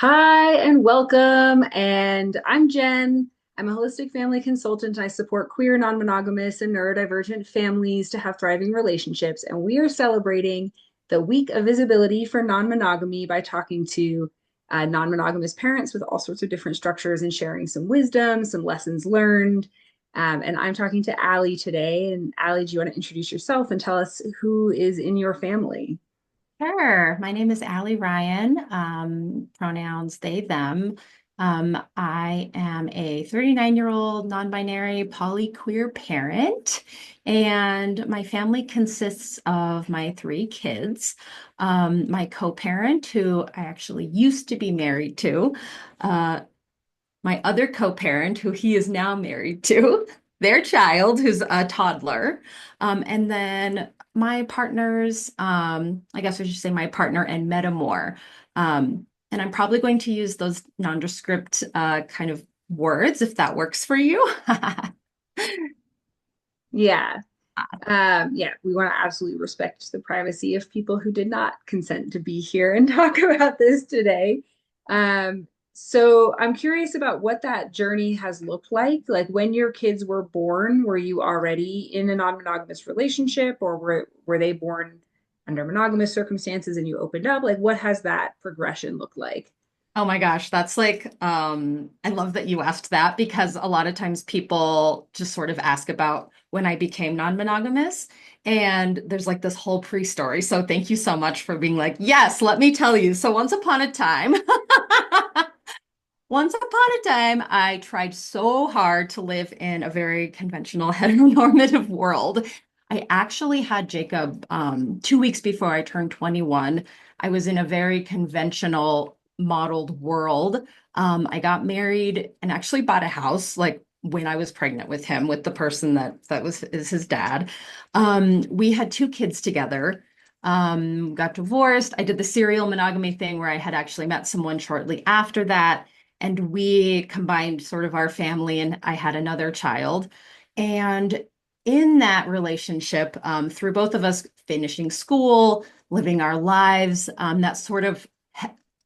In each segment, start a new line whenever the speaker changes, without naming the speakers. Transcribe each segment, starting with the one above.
Hi and welcome. And I'm Jen. I'm a holistic family consultant and I support queer, non-monogamous, and neurodivergent families to have thriving relationships. And we are celebrating the week of visibility for non-monogamy by talking to non-monogamous parents with all sorts of different structures and sharing some wisdom, some lessons learned. And I'm talking to Allie today. And Allie, do you want to introduce yourself and tell us who is in your family?
Sure. My name is Allie Ryan, pronouns they, them. I am a 39-year-old non-binary polyqueer parent, and my family consists of my three kids, my co-parent, who I actually used to be married to, uh, my other co-parent, who he is now married to, their child, who's a toddler, and then my partners, I guess I should say my partner and metamor. And I'm probably going to use those nondescript kind of words if that works for you.
Yeah. Yeah, we want to absolutely respect the privacy of people who did not consent to be here and talk about this today. So I'm curious about what that journey has looked like. Like when your kids were born, were you already in a non-monogamous relationship, or were they born under monogamous circumstances and you opened up? Like what has that progression looked like?
Oh my gosh, that's like, I love that you asked that because a lot of times people just sort of ask about when I became non-monogamous, and there's like this whole pre-story. So thank you so much for being like, yes, let me tell you. So once upon a time, once upon a time, I tried so hard to live in a very conventional heteronormative world. I actually had Jacob 2 weeks before I turned 21. I was in a very conventional modeled world. I got married and actually bought a house like when I was pregnant with him, with the person that was is his dad. We had two kids together. Got divorced. I did the serial monogamy thing where I had actually met someone shortly after that, and we combined sort of our family, and I had another child. And in that relationship, through both of us finishing school, living our lives, that sort of,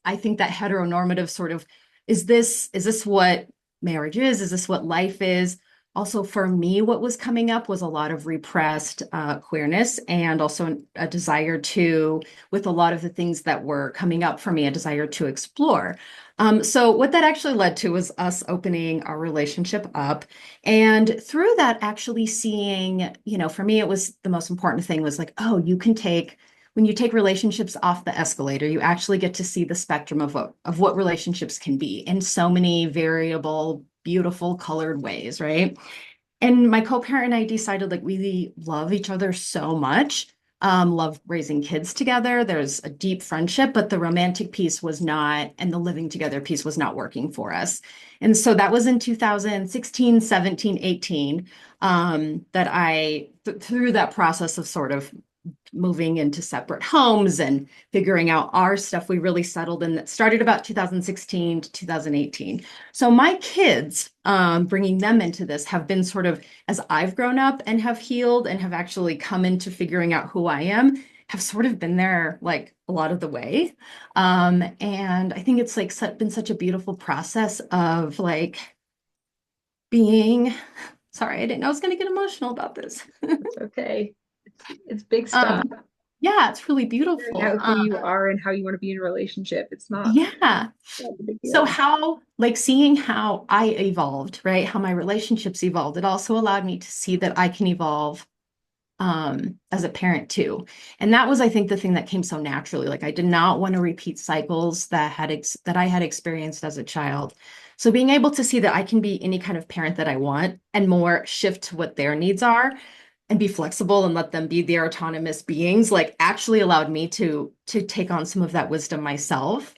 I think that heteronormative sort of, is this what marriage is? Is this what life is? Also, for me, what was coming up was a lot of repressed queerness, and also a desire to, with a lot of the things that were coming up for me, a desire to explore. So what that actually led to was us opening our relationship up. And through that, actually seeing, for me, it was the most important thing was like, oh, when you take relationships off the escalator, you actually get to see the spectrum of what relationships can be in so many variable, beautiful, colored ways, right? And my co-parent and I decided like we love each other so much, love raising kids together. There's a deep friendship, but the romantic piece was not, and the living together piece was not working for us. And so that was in 2016, 17, 18, that through that process of sort of moving into separate homes and figuring out our stuff, we really settled in. That started about 2016 to 2018. So my kids, bringing them into this, have been sort of, as I've grown up and have healed and have actually come into figuring out who I am, have sort of been there like a lot of the way. And I think it's like been such a beautiful process of like being, sorry, I didn't know I was going to get emotional about this.
It's okay. It's big stuff.
Um, yeah, it's really
Figuring
beautiful.
out who you are and how you want to be in a relationship.
Yeah.
Not a big
So
deal.
how, like seeing how I evolved, right? How my relationships evolved, it also allowed me to see that I can evolve as a parent too. And that was, I think, the thing that came so naturally. Like I did not want to repeat cycles that I had experienced as a child. So being able to see that I can be any kind of parent that I want and more shift to what their needs are and be flexible and let them be their autonomous beings, like actually allowed me to take on some of that wisdom myself.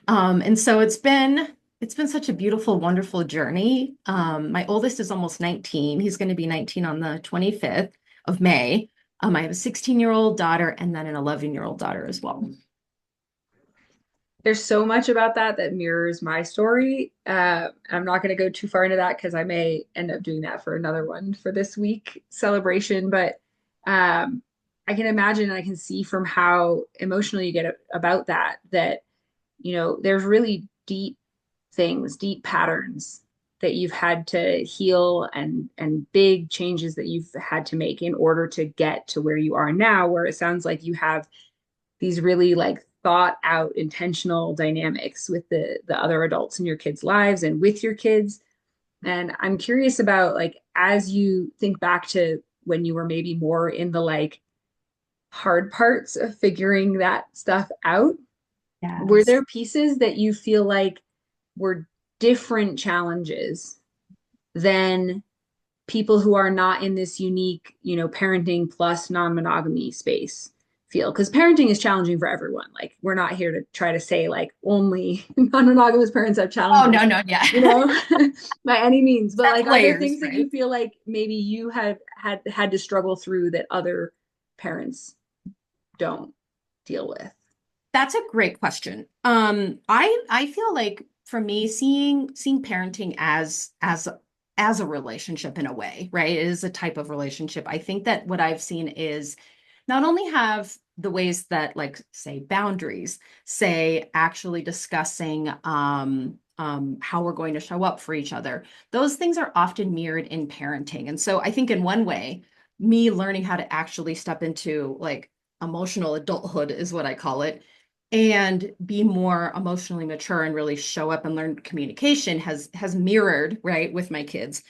And so it's been such a beautiful, wonderful journey. My oldest is almost 19. He's going to be 19 on the 25th of May. I have a 16-year-old daughter and then an 11-year-old daughter as well.
There's so much about that that mirrors my story. I'm not going to go too far into that because I may end up doing that for another one for this week celebration. But um, I can imagine and I can see from how emotional you get about that, there's really deep things, deep patterns that you've had to heal and big changes that you've had to make in order to get to where you are now, where it sounds like you have these really like thought out intentional dynamics with the other adults in your kids' lives and with your kids. And I'm curious about like as you think back to when you were maybe more in the like hard parts of figuring that stuff out, were
Yes.
there pieces that you feel like were different challenges than people who are not in this unique, parenting plus non-monogamy space feel? Because parenting is challenging for everyone. Like, we're not here to try to say like only non-monogamous parents have
Oh,
challenges,
no, no, yeah.
you know, by any means. But
That's
like, are there
layers,
things that
right?
you feel like maybe you have had to struggle through that other parents don't deal with?
That's a great question. I feel like for me, seeing parenting as a relationship in a way, right? It is a type of relationship. I think that what I've seen is not only have the ways that, like, say, boundaries, say, actually discussing how we're going to show up for each other. Those things are often mirrored in parenting. And so I think in one way, me learning how to actually step into like emotional adulthood is what I call it, and be more emotionally mature and really show up and learn communication has mirrored, right, with my kids.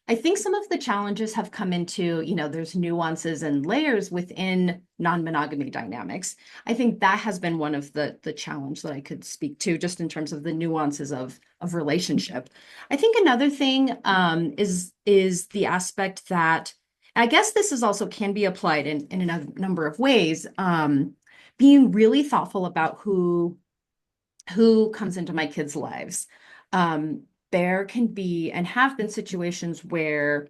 I think some of the challenges have come into, there's nuances and layers within non-monogamy dynamics. I think that has been one of the challenge that I could speak to, just in terms of the nuances of relationship. I think another thing is the aspect that, I guess this is also can be applied in a number of ways. Being really thoughtful about who comes into my kids' lives. There can be and have been situations where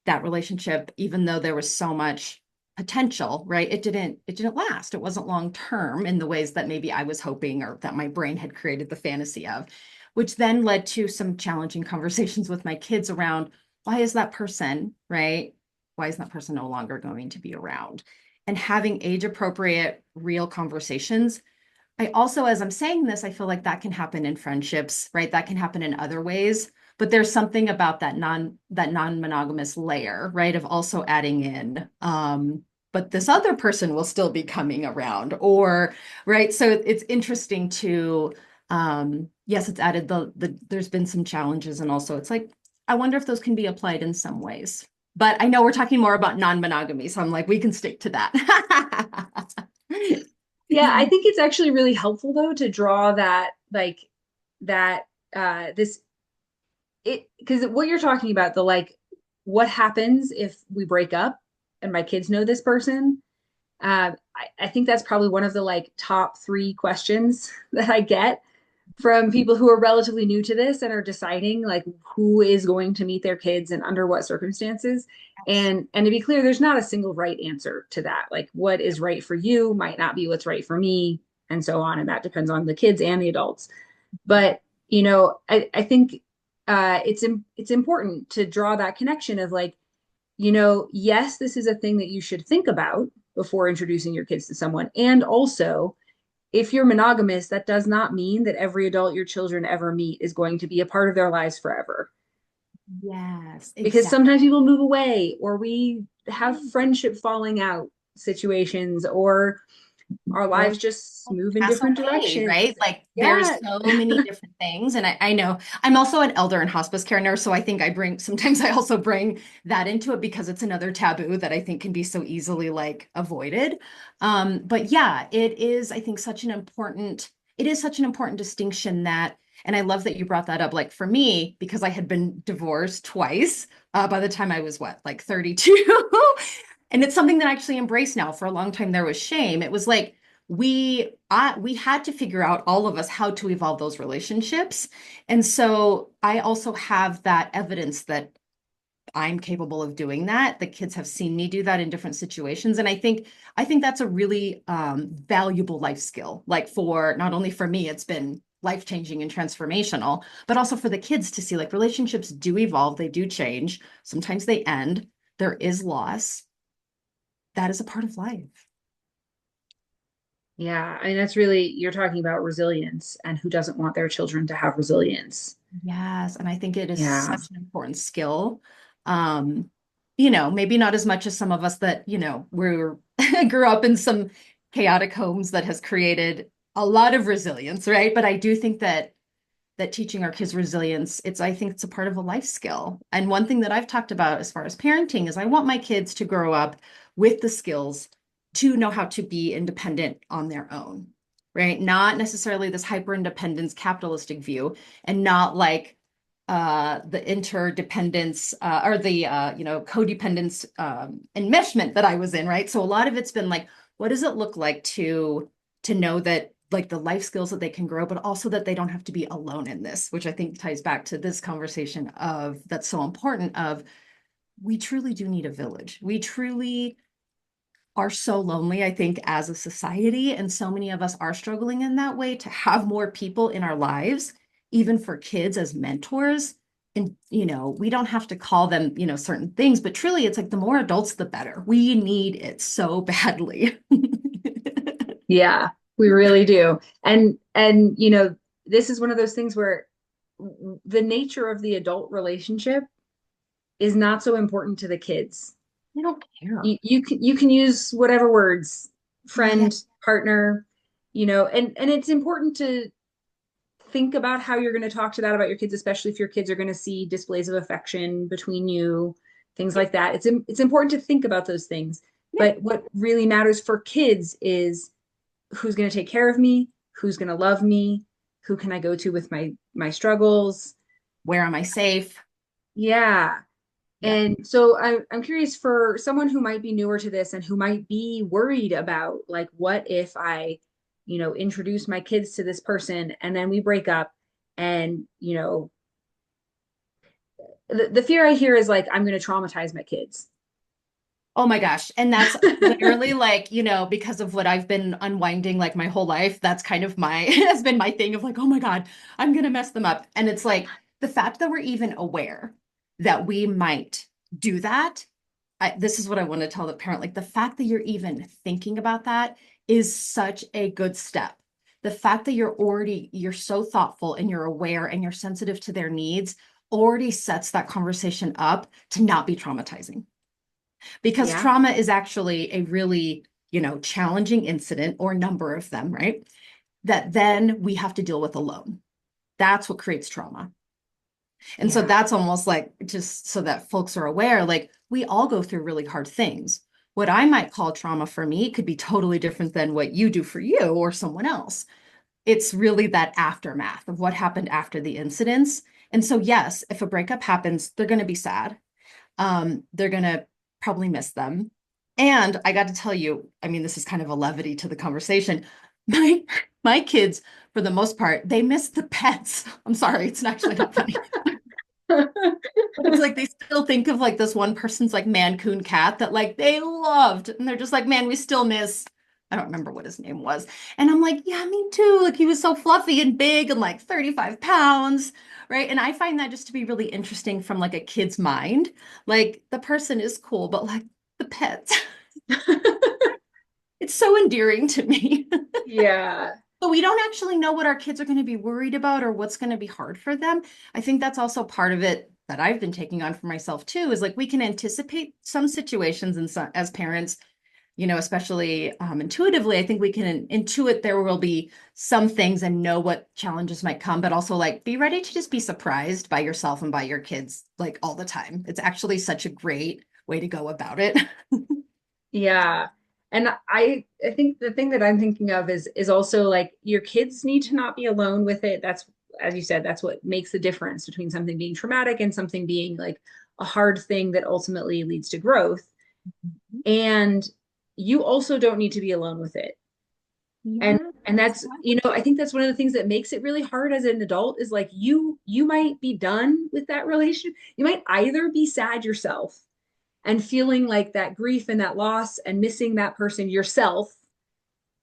that relationship, even though there was so much potential, right? It didn't last. It wasn't long term in the ways that maybe I was hoping or that my brain had created the fantasy of, which then led to some challenging conversations with my kids around why is that person, right? Why is that person no longer going to be around? And having age appropriate, real conversations. I also, as I'm saying this, I feel like that can happen in friendships, right? That can happen in other ways. But there's something about that non-monogamous layer, right? Of also adding in, but this other person will still be coming around, or right. So it's interesting to, yes, it's added there's been some challenges, and also it's like, I wonder if those can be applied in some ways. But I know we're talking more about non-monogamy, so I'm like, we can stick to that.
Yeah, I think it's actually really helpful though to draw that like that this it because what you're talking about, the like what happens if we break up and my kids know this person. I think that's probably one of the like top three questions that I get from people who are relatively new to this and are deciding like who is going to meet their kids and under what circumstances. And to be clear, there's not a single right answer to that. Like what is right for you might not be what's right for me, and so on. And that depends on the kids and the adults. But I think it's important to draw that connection of like, yes, this is a thing that you should think about before introducing your kids to someone. And also, if you're monogamous, that does not mean that every adult your children ever meet is going to be a part of their lives forever.
Yes,
Because
exactly.
sometimes people move away, or we have friendship falling out situations, or our
Or
lives just move in
pass
different
away,
directions.
right? Like there's
Yeah.
so many different things. And I know I'm also an elder and hospice care nurse. So I think sometimes I also bring that into it because it's another taboo that I think can be so easily like avoided. But yeah, I think, it is such an important distinction that, and I love that you brought that up. Like for me, because I had been divorced twice, by the time I was like 32. And it's something that I actually embrace now. For a long time, there was shame. It was like, we had to figure out, all of us, how to evolve those relationships. And so I also have that evidence that I'm capable of doing that. The kids have seen me do that in different situations. And I think that's a really valuable life skill. Like, for not only for me, it's been life changing and transformational, but also for the kids to see like relationships do evolve, they do change. Sometimes they end, there is loss. That is a part of life.
Yeah, I mean, that's really, you're talking about resilience and who doesn't want their children to have resilience.
Yes, and I think it is
Yeah.
such an important skill. Um, maybe not as much as some of us that, we're grew up in some chaotic homes that has created a lot of resilience, right? But I do think that teaching our kids resilience, I think it's a part of a life skill. And one thing that I've talked about as far as parenting is I want my kids to grow up with the skills to know how to be independent on their own, right? Not necessarily this hyper independence capitalistic view, and not like the interdependence or the codependence enmeshment that I was in, right? So a lot of it's been like, what does it look like to know that like the life skills that they can grow, but also that they don't have to be alone in this, which I think ties back to this conversation of that's so important of we truly do need a village. We truly are so lonely, I think, as a society. And so many of us are struggling in that way to have more people in our lives, even for kids as mentors. And, we don't have to call them, certain things, but truly it's like the more adults, the better. We need it so badly.
Yeah, we really do. And this is one of those things where the nature of the adult relationship is not so important to the kids.
I don't care.
You can use whatever words,
Yeah.
friend, partner, and it's important to think about how you're going to talk to that about your kids, especially if your kids are going to see displays of affection between you, things like that. It's important to think about those things.
Yeah.
But what really matters for kids is who's going to take care of me, who's going to love me, who can I go to with my struggles.
Where am I safe?
Yeah.
Yeah.
And so I'm curious for someone who might be newer to this and who might be worried about like, what if I, introduce my kids to this person and then we break up and, the fear I hear is like, I'm going to traumatize my kids.
Oh my gosh. And that's literally like, because of what I've been unwinding like my whole life, that's kind of my has been my thing of like, oh my God, I'm gonna mess them up. And it's like the fact that we're even aware that we might do that. This is what I want to tell the parent. Like the fact that you're even thinking about that is such a good step. The fact that you're so thoughtful and you're aware and you're sensitive to their needs already sets that conversation up to not be traumatizing because
Yeah.
trauma is actually a really, challenging incident or number of them, right? That then we have to deal with alone. That's what creates trauma. And so
Yeah.
that's almost like just so that folks are aware, like we all go through really hard things. What I might call trauma for me could be totally different than what you do for you or someone else. It's really that aftermath of what happened after the incidents. And so, yes, if a breakup happens, they're going to be sad. They're going to probably miss them. And I got to tell you, I mean, this is kind of a levity to the conversation. My my kids, for the most part, they miss the pets. I'm sorry, it's actually not funny. It's like they still think of like this one person's like Mancoon cat that like they loved. And they're just like, man, we still miss. I don't remember what his name was. And I'm like, yeah, me too. Like he was so fluffy and big and like 35 pounds. Right. And I find that just to be really interesting from like a kid's mind. Like the person is cool, but like the pet, it's so endearing to me.
Yeah.
But we don't actually know what our kids are going to be worried about or what's going to be hard for them. I think that's also part of it that I've been taking on for myself too, is like we can anticipate some situations and some, as parents, especially intuitively, I think we can intuit there will be some things and know what challenges might come, but also like be ready to just be surprised by yourself and by your kids like all the time. It's actually such a great way to go about it.
Yeah. And I think the thing that I'm thinking of is also like your kids need to not be alone with it. That's, as you said, that's what makes the difference between something being traumatic and something being like a hard thing that ultimately leads to growth. And you also don't need to be alone with it. And
Yeah,
and that's,
exactly.
I think that's one of the things that makes it really hard as an adult is like you might be done with that relationship. You might either be sad yourself and feeling like that grief and that loss and missing that person yourself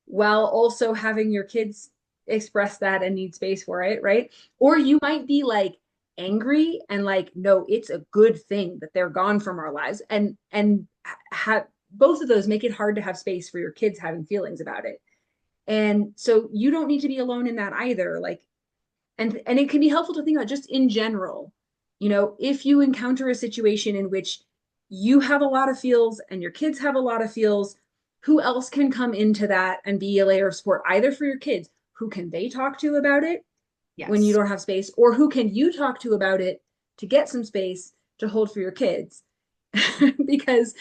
while also having your kids express that and need space for it, right? Or you might be like angry and like, no, it's a good thing that they're gone from our lives, and have both of those make it hard to have space for your kids having feelings about it. And so you don't need to be alone in that either. Like, and it can be helpful to think about just in general, if you encounter a situation in which you have a lot of feels and your kids have a lot of feels, who else can come into that and be a layer of support either for your kids? Who can they talk to about it when you
Yes.
don't have space, or who can you talk to about it to get some space to hold for your kids? Because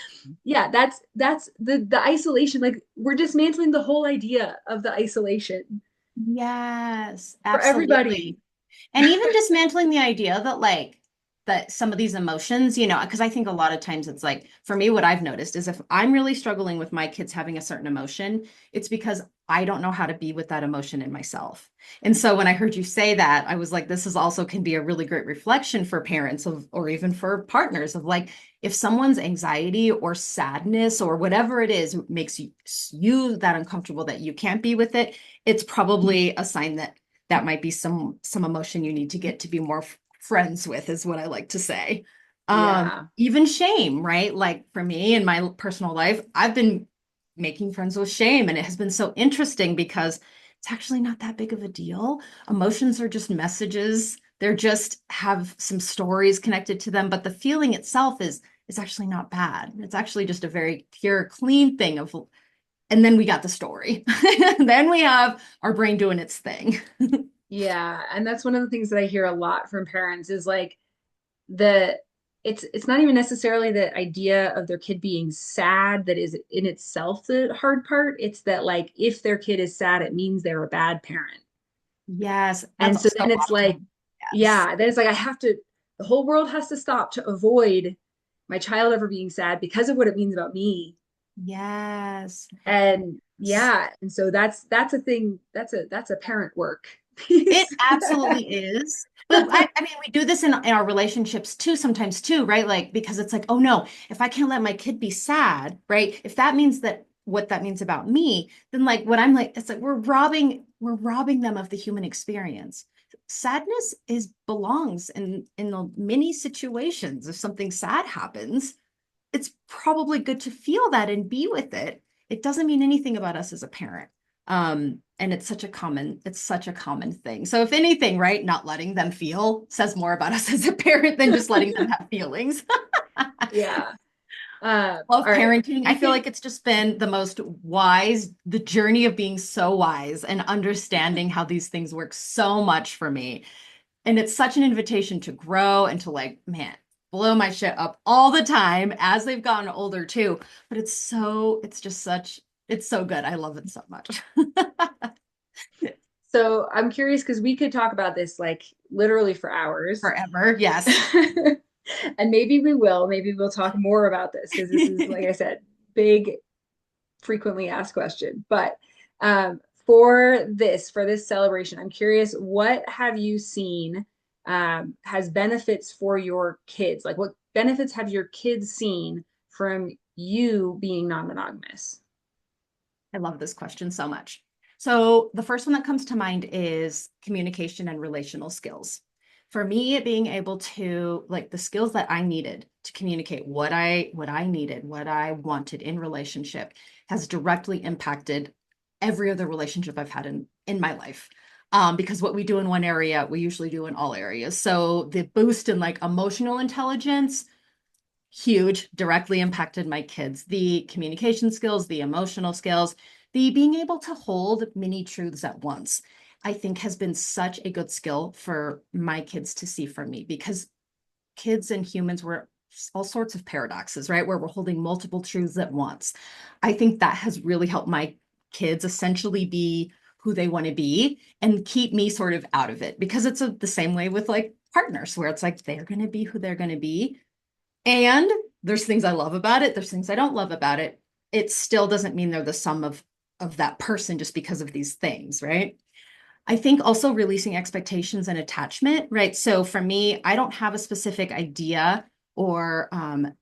yeah, that's the isolation. Like, we're dismantling the whole idea of the isolation
Yes,
for everybody.
absolutely. And even dismantling the idea that that some of these emotions, because I think a lot of times it's like, for me, what I've noticed is if I'm really struggling with my kids having a certain emotion, it's because I don't know how to be with that emotion in myself. And so when I heard you say that, I was like, this is also can be a really great reflection for parents of, or even for partners of like, if someone's anxiety or sadness or whatever it is makes you that uncomfortable that you can't be with it, it's probably a sign that that might be some emotion you need to get to be more friends with, is what I like to say.
Yeah.
Even shame, right? Like for me in my personal life, I've been making friends with shame, and it has been so interesting because it's actually not that big of a deal. Emotions are just messages. They're just have some stories connected to them, but the feeling itself is actually not bad. It's actually just a very pure, clean thing of, and then we got the story. Then we have our brain doing its thing.
Yeah, and that's one of the things that I hear a lot from parents is like the it's not even necessarily the idea of their kid being sad that is in itself the hard part. It's that, like, if their kid is sad, it means they're a bad parent.
Yes,
And
that's
so
so
then it's like,
often. Yes.
yeah, then it's like the whole world has to stop to avoid my child ever being sad because of what it means about me.
Yes.
And yeah, and so that's a thing, that's a parent work piece.
It absolutely is. But I mean, we do this in our relationships too, sometimes too, right? Like, because it's like, oh no, if I can't let my kid be sad, right? If that means that what that means about me, then like what I'm like, it's like we're robbing them of the human experience. Sadness is belongs in the many situations. If something sad happens, it's probably good to feel that and be with it. It doesn't mean anything about us as a parent. And it's such a common thing. So if anything, right, not letting them feel says more about us as a parent than just letting them have feelings.
Yeah.
Love
All right.
parenting. I
We
feel
could,
like it's just been the most wise, the journey of being so wise and understanding how these things work so much for me. And it's such an invitation to grow and to like, man, blow my shit up all the time as they've gotten older too. But it's so good. I love it so much.
so I'm curious because we could talk about this like literally for hours.
Forever. Yes.
And maybe we will. Maybe we'll talk more about this because this is, like I said, big, frequently asked question. But for this celebration, I'm curious, what have you seen has benefits for your kids? Like, what benefits have your kids seen from you being non-monogamous?
I love this question so much. So, the first one that comes to mind is communication and relational skills. For me, being able to like the skills that I needed to communicate what I needed, what I wanted in relationship has directly impacted every other relationship I've had in my life. Because what we do in one area, we usually do in all areas. So the boost in like emotional intelligence, huge, directly impacted my kids. The communication skills, the emotional skills, the being able to hold many truths at once, I think has been such a good skill for my kids to see from me because kids and humans were all sorts of paradoxes, right? Where we're holding multiple truths at once. I think that has really helped my kids essentially be who they want to be and keep me sort of out of it because it's the same way with like partners where it's like they're going to be who they're going to be and there's things I love about it, there's things I don't love about it. It still doesn't mean they're the sum of that person just because of these things, right? I think also releasing expectations and attachment, right? So for me, I don't have a specific idea or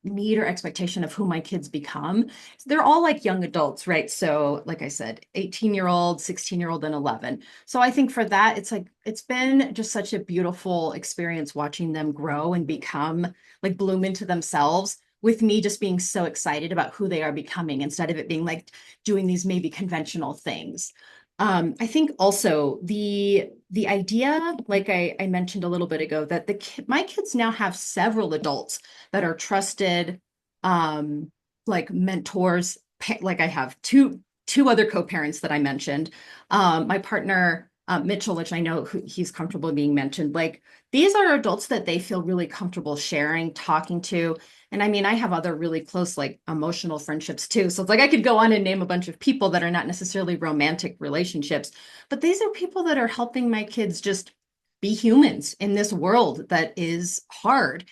need or expectation of who my kids become. They're all like young adults, right? So, like I said, 18-year-old, 16-year-old, and 11. So I think for that, it's like, it's been just such a beautiful experience watching them grow and become like bloom into themselves with me just being so excited about who they are becoming instead of it being like doing these maybe conventional things. I think also the idea, like I mentioned a little bit ago, that my kids now have several adults that are trusted, um, like mentors. Like I have two other co-parents that I mentioned. My partner Mitchell, which I know he's comfortable being mentioned. Like these are adults that they feel really comfortable sharing, talking to. And I mean, I have other really close, like emotional friendships too. So it's like I could go on and name a bunch of people that are not necessarily romantic relationships, but these are people that are helping my kids just be humans in this world that is hard.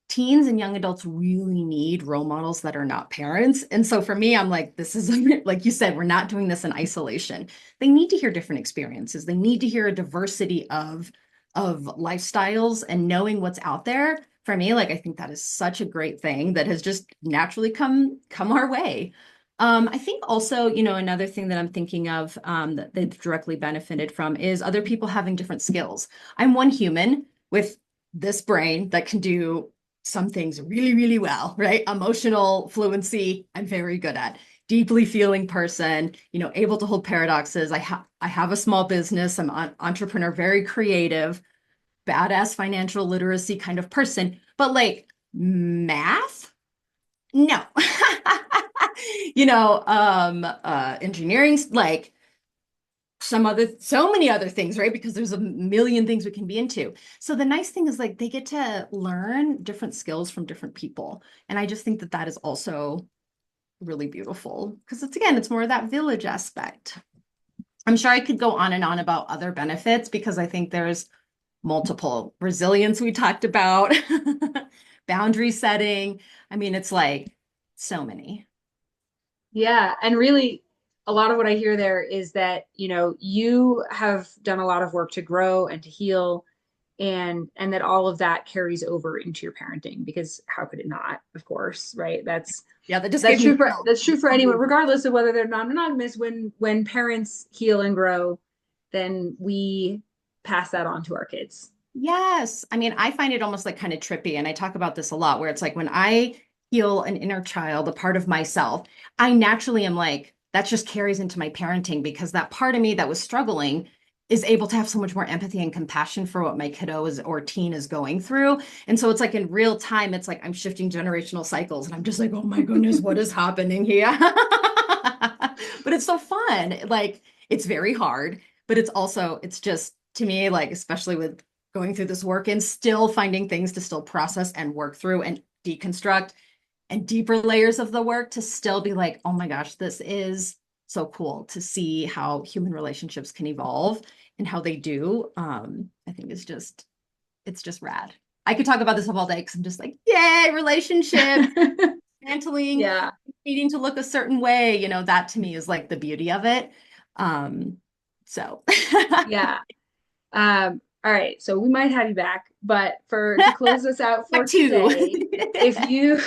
Teens and young adults really need role models that are not parents. And so for me, I'm like, this is like you said, we're not doing this in isolation. They need to hear different experiences. They need to hear a diversity of lifestyles and knowing what's out there. For me, like I think that is such a great thing that has just naturally come our way. I think also, another thing that I'm thinking of that they've directly benefited from is other people having different skills. I'm one human with this brain that can do some things really, really well, right? Emotional fluency, I'm very good at. Deeply feeling person, able to hold paradoxes. I have a small business. I'm an entrepreneur, very creative, badass financial literacy kind of person. But like math, no. Engineering, like so many other things, right? Because there's a million things we can be into. So the nice thing is like they get to learn different skills from different people. And I just think that that is also really beautiful because it's more of that village aspect. I'm sure I could go on and on about other benefits because I think there's multiple resilience we talked about, boundary setting. I mean, it's like so many.
Yeah, and really a lot of what I hear there is that, you have done a lot of work to grow and to heal, and that all of that carries over into your parenting, because how could it not? Of course, right? That's
Yeah, that just
that's
gave me
true for
chills.
that's true for anyone, regardless of whether they're non-monogamous. When parents heal and grow, then we pass that on to our kids.
Yes. I mean, I find it almost like kind of trippy. And I talk about this a lot where it's like when I heal an inner child, a part of myself, I naturally am like, that just carries into my parenting because that part of me that was struggling is able to have so much more empathy and compassion for what my kiddo is or teen is going through. And so it's like in real time, it's like I'm shifting generational cycles and I'm just like, oh my goodness, what is happening here? But it's so fun. Like it's very hard, but it's just to me, like, especially with going through this work and still finding things to still process and work through and deconstruct and deeper layers of the work to still be like, oh my gosh, this is so cool to see how human relationships can evolve and how they do. I think it's just rad. I could talk about this all day because I'm just like, yay, relationships, mantling,
Yeah,
needing to look a certain way. That to me is like the beauty of it. Um, so
yeah. All right, so we might have you back, but for to close us out for
back to
today, if you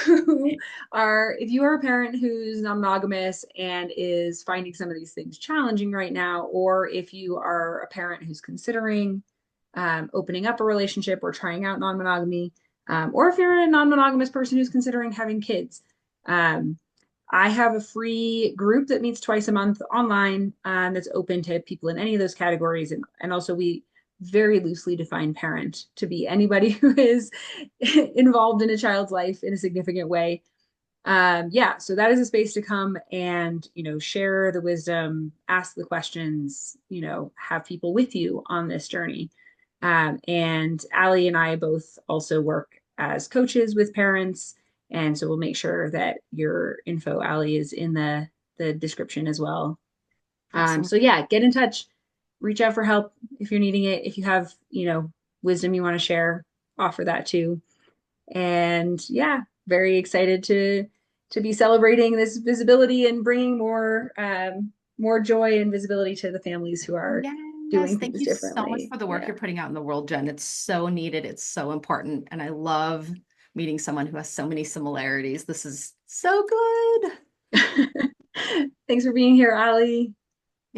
if you are a parent who's non-monogamous and is finding some of these things challenging right now, or if you are a parent who's considering opening up a relationship or trying out non-monogamy, or if you're a non-monogamous person who's considering having kids, um, I have a free group that meets twice a month online, that's open to people in any of those categories. And also, we very loosely define parent to be anybody who is involved in a child's life in a significant way. Yeah, so that is a space to come and, share the wisdom, ask the questions, have people with you on this journey. And Allie and I both also work as coaches with parents. And so we'll make sure that your info, Allie, is in the description as well.
Awesome.
So yeah, get in touch, reach out for help if you're needing it. If you have, wisdom you want to share, offer that too. And yeah, very excited to be celebrating this visibility and bringing more joy and visibility to the families who are
Yes,
doing
thank
things
you so much
differently.
for the work
Yeah.
you're putting out in the world, Jen. It's so needed. It's so important. And I love meeting someone who has so many similarities. This is so good.
Thanks for being here, Ali.